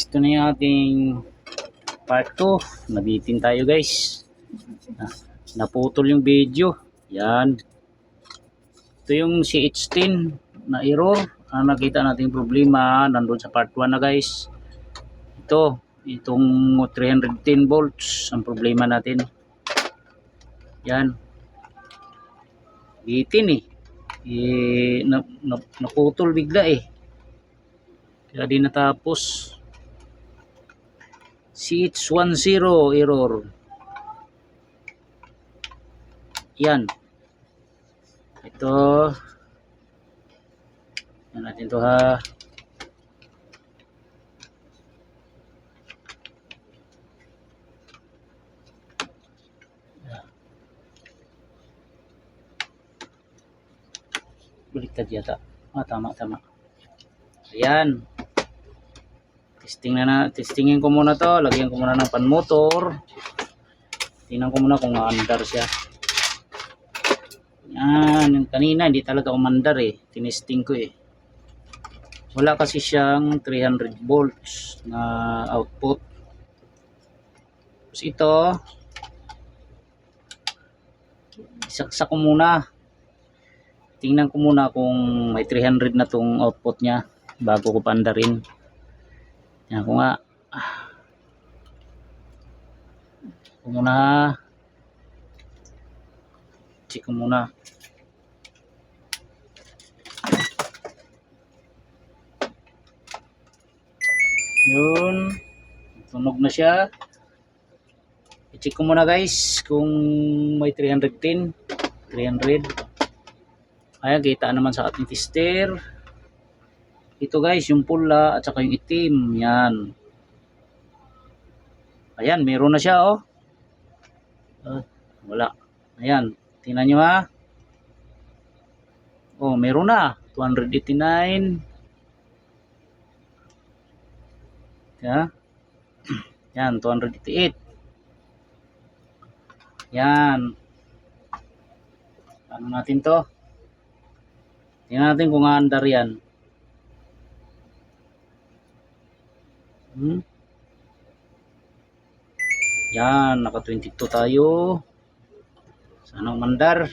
Ito na yung ating part 2. Nabitin tayo guys. Naputol yung video. Yan. Ito yung CH10 na error. Ang nakita nating problema nandun sa part 1 na guys. Itong 310 volts ang problema natin. Yan. Bitin naputol bigla kaya di natapos. CH10 error. Yan. Ito. Yan natin to ha. Baliktad yata. Tama. Ayan. Testingin ko muna to. Lagyan ko muna ng pan motor. Tingnan ko muna kung maandar siya. Yan. Yung kanina hindi talaga umandar Tinesting ko Wala kasi siyang 300 volts na output. Tapos ito. Isaksak ko muna. Tingnan ko muna kung may 300 na tong output niya bago ko paandarin. Yan ko nga. Check ko muna. Yun. Tunog na siya. I-check ko muna guys kung may 310. 300. Ayan, kita naman sa ating tester. Ito guys, yung pula at saka yung itim. Yan. Ayan, meron na siya wala. Ayan, tingnan nyo ha. Meron na. 289. Yan, 288. Yan. Ano natin to? Tingnan natin kung aandar yan. Yan, naka 22 tayo. Sana umandar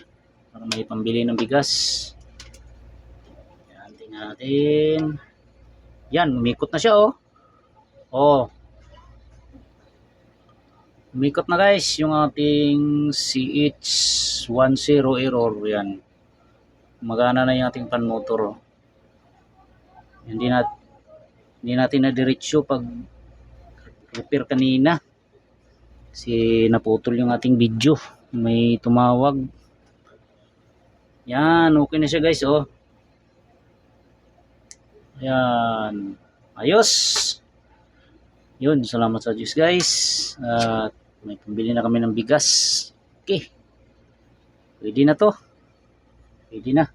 para may pambili ng bigas. Yan, tingnan natin. Yan, umikot na siya umikot na guys yung ating CH10 error. Yan. Magana na yung ating pan motor Hindi natin na diretsyo pag repair kanina kasi naputol yung ating video. May tumawag. Yan, okay na siya guys Yan. Ayos. Yun, salamat sa Diyos guys. At may pambili na kami ng bigas. Okay. Pwede na to. Pwede na.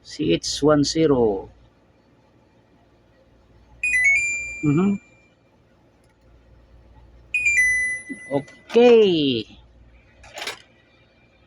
CH10. Okay.